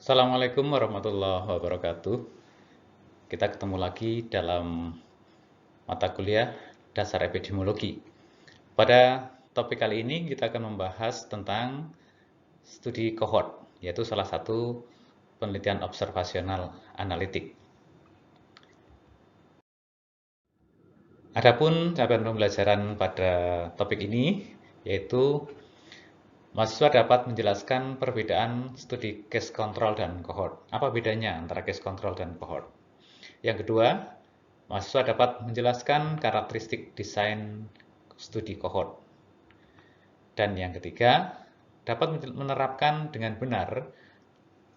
Assalamualaikum warahmatullahi wabarakatuh. Kita ketemu lagi dalam mata kuliah dasar epidemiologi. Pada topik kali ini kita akan membahas tentang studi kohort, yaitu salah satu penelitian observasional analitik. Adapun capaian pembelajaran pada topik ini yaitu mahasiswa dapat menjelaskan perbedaan studi case control dan cohort. Apa bedanya antara case control dan cohort? Yang kedua, mahasiswa dapat menjelaskan karakteristik desain studi cohort. Dan yang ketiga, dapat menerapkan dengan benar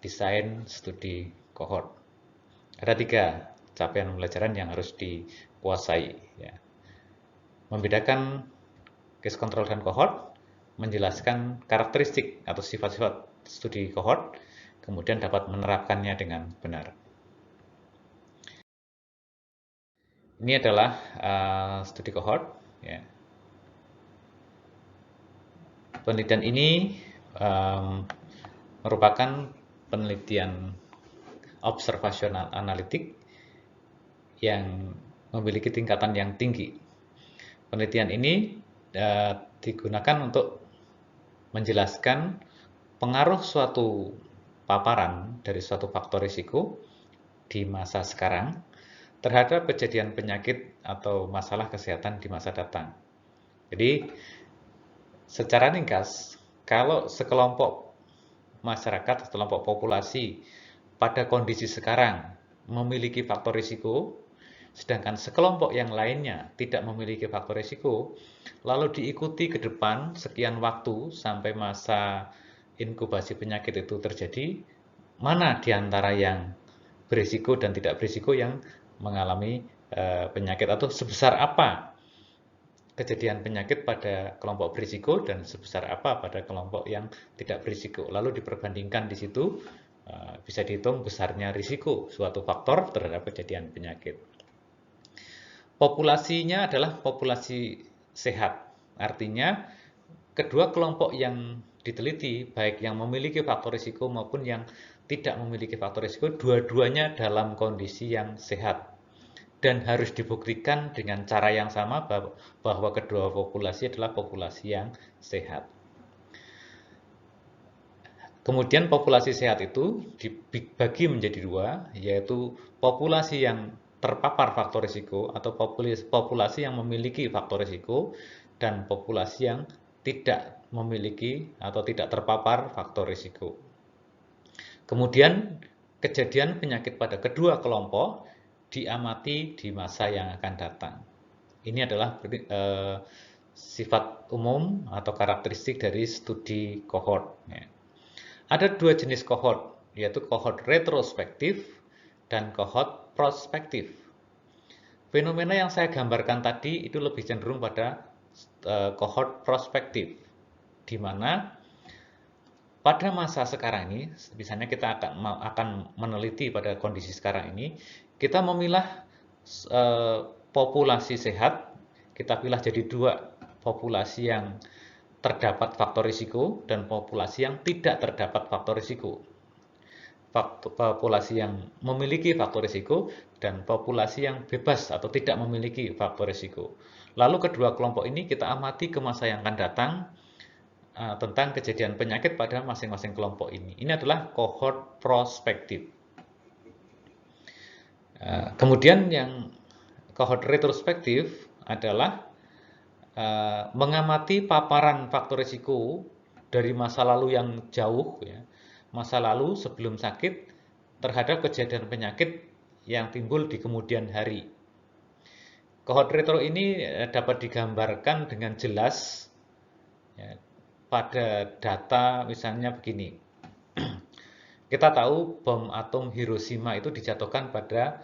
desain studi cohort. Ada 3 capaian pembelajaran yang harus dikuasai. Ya. Membedakan case control dan cohort, menjelaskan karakteristik atau sifat-sifat studi cohort, kemudian dapat menerapkannya dengan benar. Ini adalah studi cohort. Ya. Penelitian ini merupakan penelitian observasional analitik yang memiliki tingkatan yang tinggi. Penelitian ini digunakan untuk menjelaskan pengaruh suatu paparan dari suatu faktor risiko di masa sekarang terhadap kejadian penyakit atau masalah kesehatan di masa datang. Jadi, secara ringkas, kalau sekelompok masyarakat, sekelompok populasi pada kondisi sekarang memiliki faktor risiko, sedangkan sekelompok yang lainnya tidak memiliki faktor risiko, lalu diikuti ke depan sekian waktu sampai masa inkubasi penyakit itu terjadi, mana di antara yang berisiko dan tidak berisiko yang mengalami penyakit, atau sebesar apa kejadian penyakit pada kelompok berisiko dan sebesar apa pada kelompok yang tidak berisiko. Lalu diperbandingkan di situ, bisa dihitung besarnya risiko suatu faktor terhadap kejadian penyakit. Populasinya adalah populasi sehat. Artinya, kedua kelompok yang diteliti, baik yang memiliki faktor risiko maupun yang tidak memiliki faktor risiko, dua-duanya dalam kondisi yang sehat. Dan harus dibuktikan dengan cara yang sama bahwa kedua populasi adalah populasi yang sehat. Kemudian populasi sehat itu dibagi menjadi 2, yaitu populasi yang terpapar faktor risiko atau populasi yang memiliki faktor risiko dan populasi yang tidak memiliki atau tidak terpapar faktor risiko. Kemudian kejadian penyakit pada kedua kelompok diamati di masa yang akan datang. Ini adalah sifat umum atau karakteristik dari studi cohort. Ada 2 jenis cohort, yaitu cohort retrospektif dan cohort prospektif. Fenomena yang saya gambarkan tadi itu lebih cenderung pada cohort prospektif, di mana pada masa sekarang ini, misalnya kita akan meneliti pada kondisi sekarang ini, kita memilah populasi sehat, kita pilih jadi 2, populasi yang terdapat faktor risiko dan populasi yang tidak terdapat faktor risiko. Populasi yang memiliki faktor risiko dan populasi yang bebas atau tidak memiliki faktor risiko. Lalu kedua kelompok ini kita amati ke masa yang akan datang tentang kejadian penyakit pada masing-masing kelompok ini. Ini adalah cohort prospektif. Kemudian yang cohort retrospektif adalah mengamati paparan faktor risiko dari masa lalu yang jauh, ya, masa lalu sebelum sakit terhadap kejadian penyakit yang timbul di kemudian hari. Cohort retro ini dapat digambarkan dengan jelas ya, pada data misalnya begini. Kita tahu bom atom Hiroshima itu dijatuhkan pada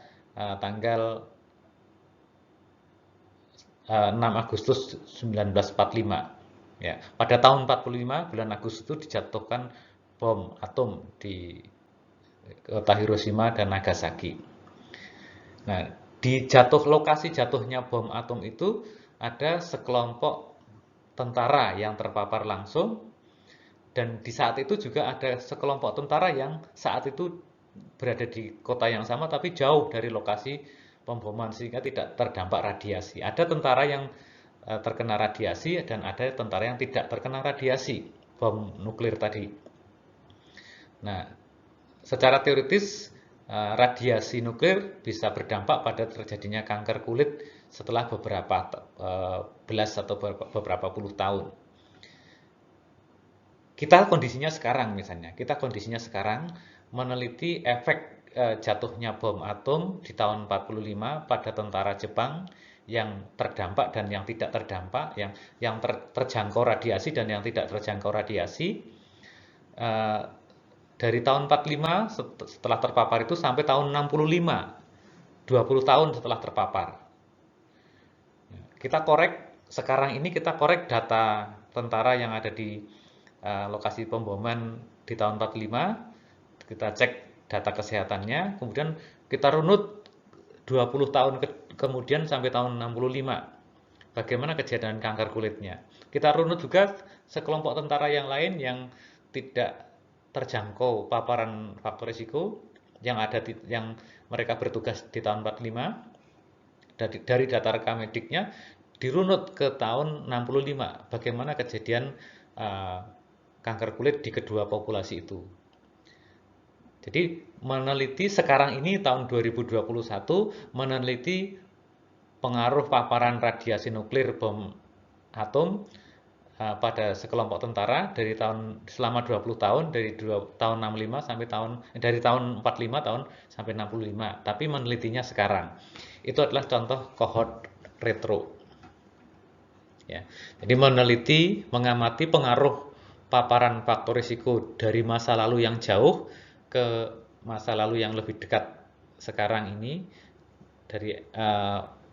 tanggal 6 Agustus 1945. Ya, pada tahun 45 bulan Agustus itu dijatuhkan bom atom di kota Hiroshima dan Nagasaki. Nah, di lokasi jatuhnya bom atom itu ada sekelompok tentara yang terpapar langsung Dan di saat itu juga ada sekelompok tentara yang saat itu berada di kota yang sama tapi jauh dari lokasi pemboman sehingga tidak terdampak radiasi. Ada tentara yang terkena radiasi dan ada tentara yang tidak terkena radiasi bom nuklir tadi. Nah, secara teoritis radiasi nuklir bisa berdampak pada terjadinya kanker kulit setelah beberapa belas atau beberapa puluh tahun. Kita kondisinya sekarang meneliti efek jatuhnya bom atom di tahun 45 pada tentara Jepang yang terdampak dan yang tidak terdampak, yang terjangkau radiasi dan yang tidak terjangkau radiasi. Dari tahun 45 setelah terpapar itu sampai tahun 65, 20 tahun setelah terpapar. Kita korek data tentara yang ada di lokasi pemboman di tahun 45, kita cek data kesehatannya, kemudian kita runut 20 tahun kemudian sampai tahun 65. Bagaimana kejadian kanker kulitnya. Kita runut juga sekelompok tentara yang lain yang tidak terjangkau paparan faktor risiko yang mereka bertugas di tahun 45. Dari data rekam mediknya dirunut ke tahun 65. Bagaimana kejadian kanker kulit di kedua populasi itu. Jadi meneliti sekarang ini tahun 2021 meneliti pengaruh paparan radiasi nuklir bom atom pada sekelompok tentara selama 20 tahun dari tahun 65 sampai dari tahun 45 tahun sampai 65. Tapi menelitinya sekarang. Itu adalah contoh cohort retro. Ya. Jadi mengamati pengaruh paparan faktor risiko dari masa lalu yang jauh ke masa lalu yang lebih dekat sekarang ini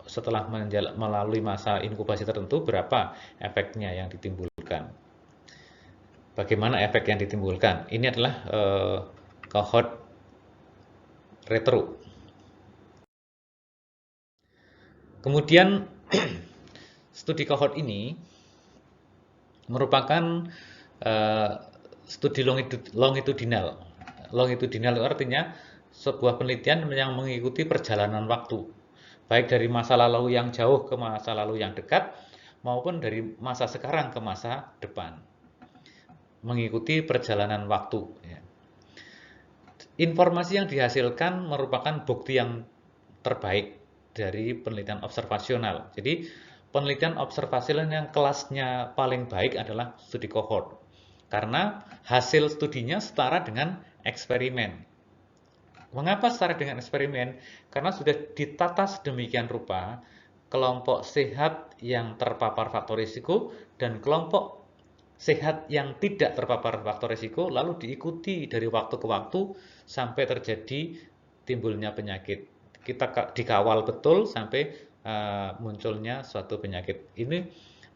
setelah melalui masa inkubasi tertentu berapa efeknya yang ditimbulkan. Bagaimana efek yang ditimbulkan? Ini adalah cohort retro. Kemudian studi cohort ini merupakan studi longitudinal. Longitudinal itu artinya sebuah penelitian yang mengikuti perjalanan waktu, baik dari masa lalu yang jauh ke masa lalu yang dekat, maupun dari masa sekarang ke masa depan, mengikuti perjalanan waktu. Informasi yang dihasilkan merupakan bukti yang terbaik dari penelitian observasional. Jadi penelitian observasional yang kelasnya paling baik adalah studi cohort. Karena hasil studinya setara dengan eksperimen. Mengapa setara dengan eksperimen? Karena sudah ditata sedemikian rupa kelompok sehat yang terpapar faktor risiko dan kelompok sehat yang tidak terpapar faktor risiko lalu diikuti dari waktu ke waktu sampai terjadi timbulnya penyakit. Kita dikawal betul sampai munculnya suatu penyakit. Ini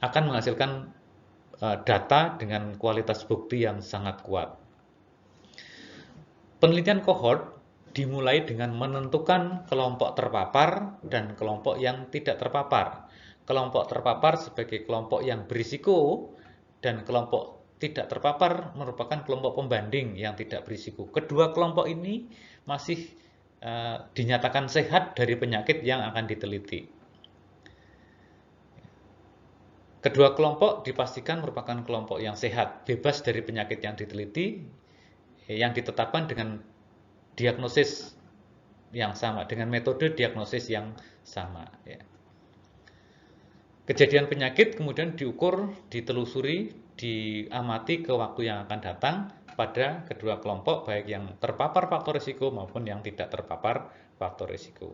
akan menghasilkan data dengan kualitas bukti yang sangat kuat. Penelitian cohort dimulai dengan menentukan kelompok terpapar dan kelompok yang tidak terpapar. Kelompok terpapar sebagai kelompok yang berisiko dan kelompok tidak terpapar merupakan kelompok pembanding yang tidak berisiko. Kedua kelompok ini masih dinyatakan sehat dari penyakit yang akan diteliti. Kedua kelompok dipastikan merupakan kelompok yang sehat, bebas dari penyakit yang diteliti, yang ditetapkan dengan diagnosis yang sama, dengan metode diagnosis yang sama. Kejadian penyakit kemudian diukur, ditelusuri, diamati ke waktu yang akan datang pada kedua kelompok, baik yang terpapar faktor risiko maupun yang tidak terpapar faktor risiko.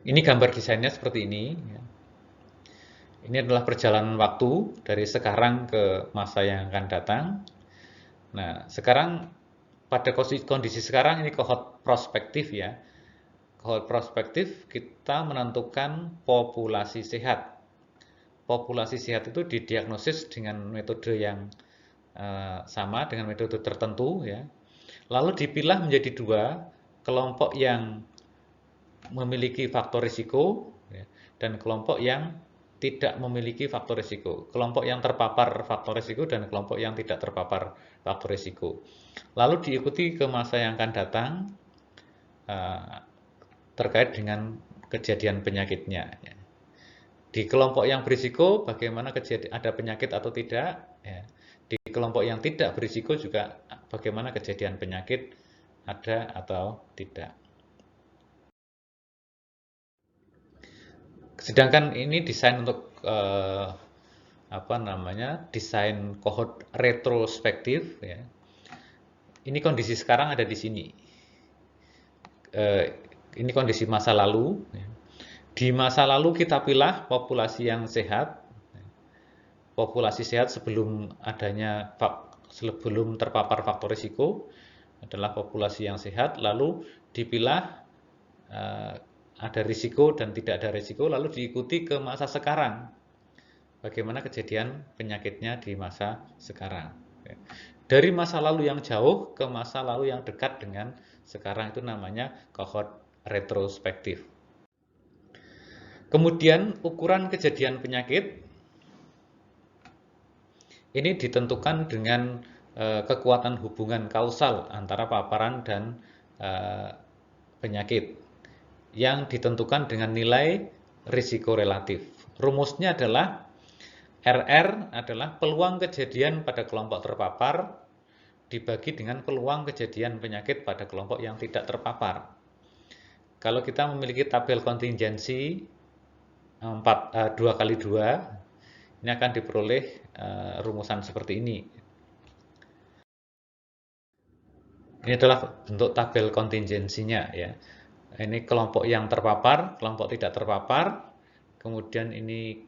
Ini gambar desainnya seperti ini. Ini adalah perjalanan waktu dari sekarang ke masa yang akan datang. Nah, sekarang pada kondisi sekarang ini cohort prospektif ya. Cohort prospektif kita menentukan populasi sehat. Populasi sehat itu didiagnosis dengan metode yang sama, dengan metode tertentu ya. Lalu dipilah menjadi dua, kelompok yang memiliki faktor risiko ya, dan kelompok yang tidak memiliki faktor risiko. Kelompok yang terpapar faktor risiko dan kelompok yang tidak terpapar faktor risiko. Lalu diikuti ke masa yang akan datang terkait dengan kejadian penyakitnya. Di kelompok yang berisiko, bagaimana kejadian ada penyakit atau tidak. Di kelompok yang tidak berisiko juga bagaimana kejadian penyakit ada atau tidak. Sedangkan ini desain untuk desain kohort retrospektif. Ya. Ini kondisi sekarang ada di sini. Ini kondisi masa lalu. Ya. Di masa lalu kita pilih populasi yang sehat. Populasi sehat sebelum terpapar faktor risiko adalah populasi yang sehat. Lalu dipilah ada risiko dan tidak ada risiko, lalu diikuti ke masa sekarang. Bagaimana kejadian penyakitnya di masa sekarang. Dari masa lalu yang jauh ke masa lalu yang dekat dengan sekarang, itu namanya kohort retrospektif. Kemudian ukuran kejadian penyakit ini ditentukan dengan kekuatan hubungan kausal antara paparan dan penyakit yang ditentukan dengan nilai risiko relatif. Rumusnya adalah RR adalah peluang kejadian pada kelompok terpapar dibagi dengan peluang kejadian penyakit pada kelompok yang tidak terpapar. Kalau kita memiliki tabel kontingensi 2x2, ini akan diperoleh rumusan seperti ini. Ini adalah bentuk tabel kontingensinya, ya. Ini kelompok yang terpapar, kelompok tidak terpapar, kemudian ini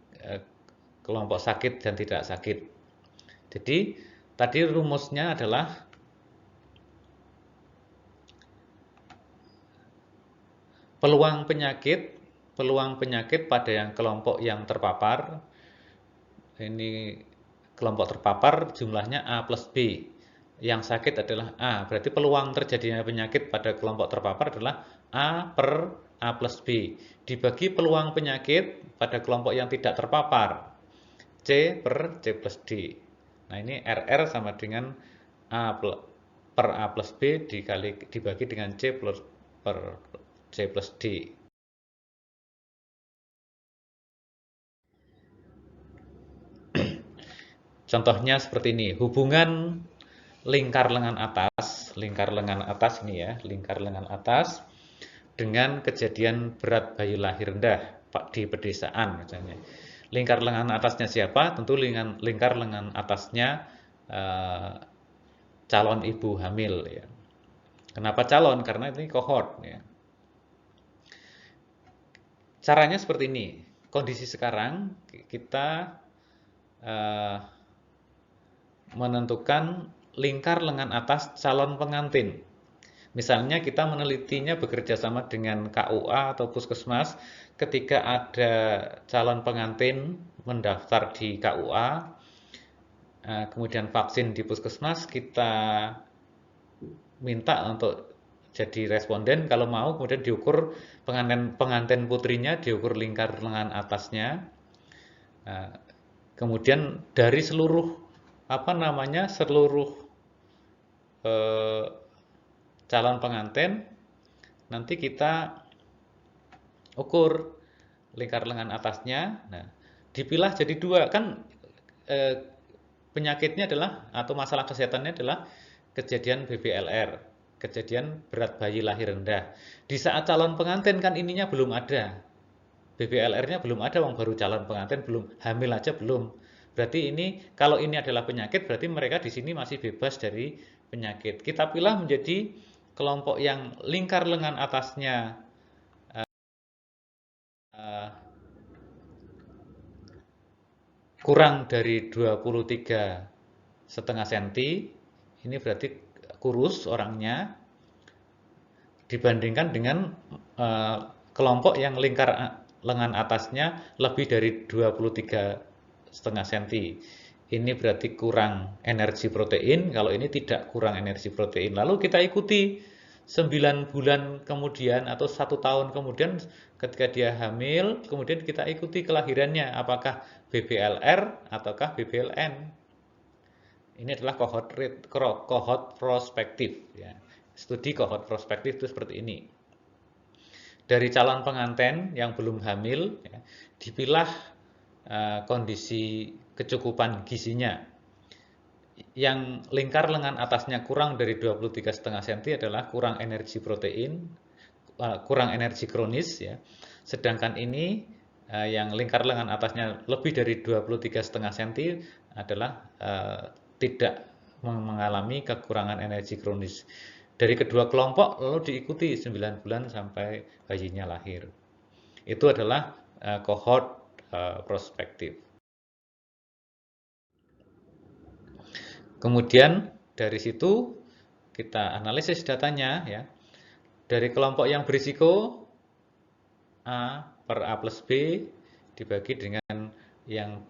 kelompok sakit dan tidak sakit. Jadi tadi rumusnya adalah peluang penyakit pada yang kelompok yang terpapar. Ini kelompok terpapar jumlahnya A plus B. Yang sakit adalah A. Berarti peluang terjadinya penyakit pada kelompok terpapar adalah A per A plus B. Dibagi peluang penyakit pada kelompok yang tidak terpapar. C per C plus D. Nah, ini RR sama dengan A per A plus B dibagi dengan C per C plus D. Contohnya seperti ini. Hubungan lingkar lengan atas ini ya, lingkar lengan atas dengan kejadian berat bayi lahir rendah di pedesaan misalnya. Lingkar lengan atasnya siapa? Tentu lingkar lengan atasnya calon ibu hamil ya. Kenapa calon? Karena ini kohort ya. Caranya seperti ini. Kondisi sekarang kita menentukan lingkar lengan atas calon pengantin. Misalnya kita menelitinya bekerja sama dengan KUA atau puskesmas. Ketika ada calon pengantin mendaftar di KUA, kemudian vaksin di puskesmas, kita minta untuk jadi responden. Kalau mau, kemudian diukur pengantin putrinya, diukur lingkar lengan atasnya. Kemudian dari seluruh calon pengantin, nanti kita ukur lingkar lengan atasnya. Nah, dipilah jadi dua. Kan penyakitnya adalah, atau masalah kesehatannya adalah kejadian BBLR, kejadian berat bayi lahir rendah. Di saat calon pengantin kan ininya belum ada. BBLR-nya belum ada, baru calon pengantin, belum hamil aja belum. Berarti ini, kalau ini adalah penyakit, berarti mereka di sini masih bebas dari penyakit. Kita pilih menjadi kelompok yang lingkar lengan atasnya kurang dari 23,5 cm. Ini berarti kurus orangnya, dibandingkan dengan kelompok yang lingkar lengan atasnya lebih dari 23,5 cm. Ini berarti kurang energi protein. Kalau ini tidak kurang energi protein. Lalu kita ikuti 9 bulan kemudian atau 1 tahun kemudian ketika dia hamil, kemudian kita ikuti kelahirannya, apakah BBLR ataukah BBLN. Ini adalah cohort prospektif. Ya. Studi cohort prospektif itu seperti ini. Dari calon pengantin yang belum hamil, ya, dipilah kondisi kecukupan gizinya. Yang lingkar lengan atasnya kurang dari 23,5 cm adalah kurang energi protein, kurang energi kronis, ya. Sedangkan ini yang lingkar lengan atasnya lebih dari 23,5 cm adalah tidak mengalami kekurangan energi kronis. Dari kedua kelompok lalu diikuti 9 bulan sampai bayinya lahir. Itu adalah cohort prospektif. Kemudian dari situ kita analisis datanya, ya. Dari kelompok yang berisiko A per A plus B dibagi dengan yang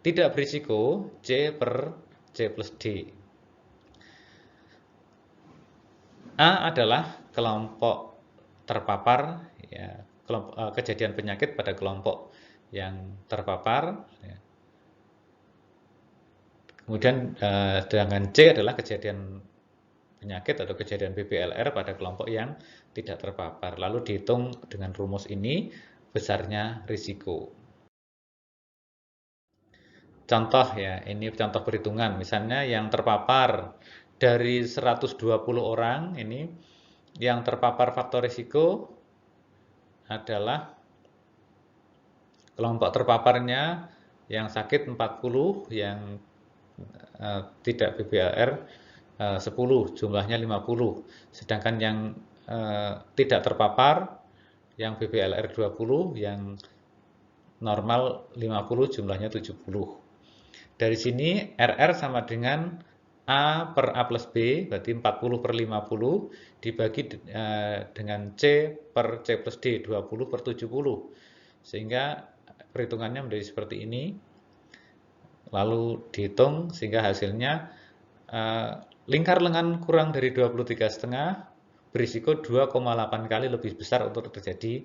tidak berisiko C per C plus D. A adalah kelompok terpapar, ya, kejadian penyakit pada kelompok yang terpapar, ya. Kemudian sedangkan C adalah kejadian penyakit atau kejadian BBLR pada kelompok yang tidak terpapar. Lalu dihitung dengan rumus ini besarnya risiko. Contoh, ya, ini contoh perhitungan. Misalnya yang terpapar dari 120 orang ini, yang terpapar faktor risiko adalah kelompok terpaparnya yang sakit 40, yang tidak BBLR 10, jumlahnya 50. Sedangkan yang tidak terpapar, yang BBLR 20, yang normal 50, jumlahnya 70. Dari sini RR sama dengan A per A plus B, berarti 40 per 50, dibagi dengan C per C plus D, 20 per 70. Sehingga perhitungannya menjadi seperti ini. Lalu dihitung sehingga hasilnya lingkar lengan kurang dari 23,5 berisiko 2,8 kali lebih besar untuk terjadi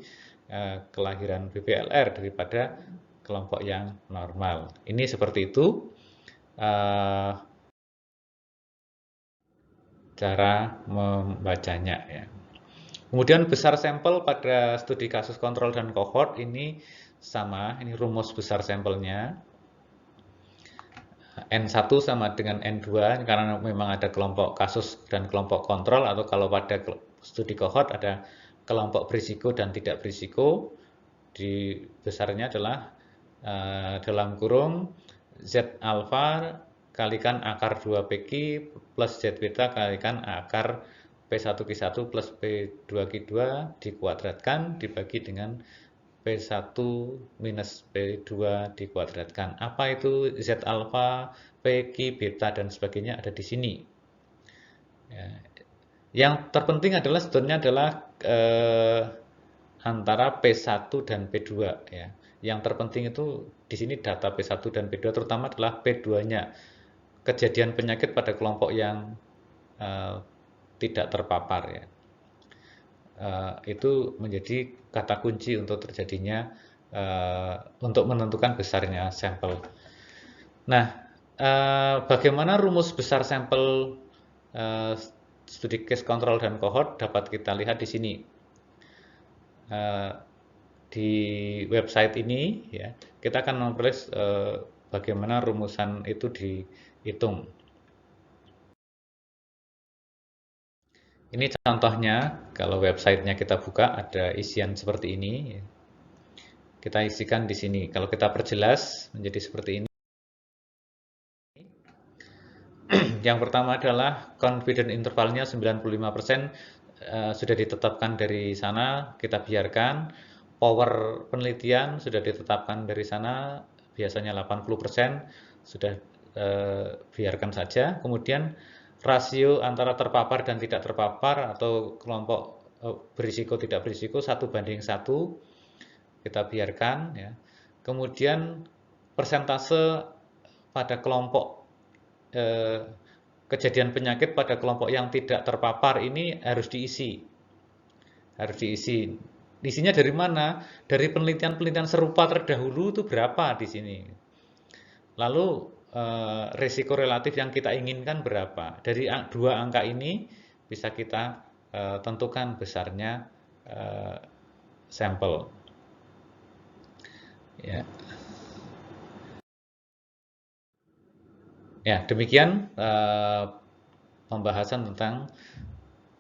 kelahiran BBLR daripada kelompok yang normal. Ini seperti itu cara membacanya, ya. Kemudian besar sampel pada studi kasus kontrol dan kohort ini sama, ini rumus besar sampelnya. N1 sama dengan N2 karena memang ada kelompok kasus dan kelompok kontrol, atau kalau pada studi kohort ada kelompok berisiko dan tidak berisiko. Di besarnya adalah dalam kurung Z alfa kalikan akar 2PQ plus Z beta kalikan akar P1Q1 plus P2Q2 dikuadratkan dibagi dengan P1 minus P2 dikuadratkan. Apa itu Z alfa, PQ, beta, dan sebagainya ada di sini. Ya. Yang terpenting adalah sebetulnya adalah antara P1 dan P2, ya. Yang terpenting itu di sini data P1 dan P2, terutama adalah P2-nya. Kejadian penyakit pada kelompok yang tidak terpapar, ya. Itu menjadi kata kunci untuk terjadinya untuk menentukan besarnya sampel. Nah, bagaimana rumus besar sampel studi case control dan cohort dapat kita lihat di sini. Di website ini, ya, kita akan memperoleh bagaimana rumusan itu dihitung. Ini contohnya, kalau websitenya kita buka ada isian seperti ini. Kita isikan di sini. Kalau kita perjelas menjadi seperti ini. Yang pertama adalah confidence intervalnya 95%, sudah ditetapkan dari sana, kita biarkan. Power penelitian sudah ditetapkan dari sana, biasanya 80%, sudah biarkan saja. Kemudian rasio antara terpapar dan tidak terpapar atau kelompok berisiko tidak berisiko 1:1, kita biarkan, ya. Kemudian persentase pada kelompok kejadian penyakit pada kelompok yang tidak terpapar ini harus diisi. Harus diisi. Isinya dari mana? Dari penelitian-penelitian serupa terdahulu itu berapa di sini. Lalu risiko relatif yang kita inginkan berapa? Dari dua angka ini bisa kita tentukan besarnya sampel. Ya. Ya, demikian pembahasan tentang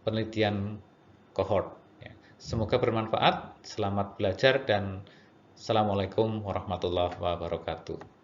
penelitian cohort. Ya. Semoga bermanfaat. Selamat belajar dan Assalamualaikum warahmatullahi wabarakatuh.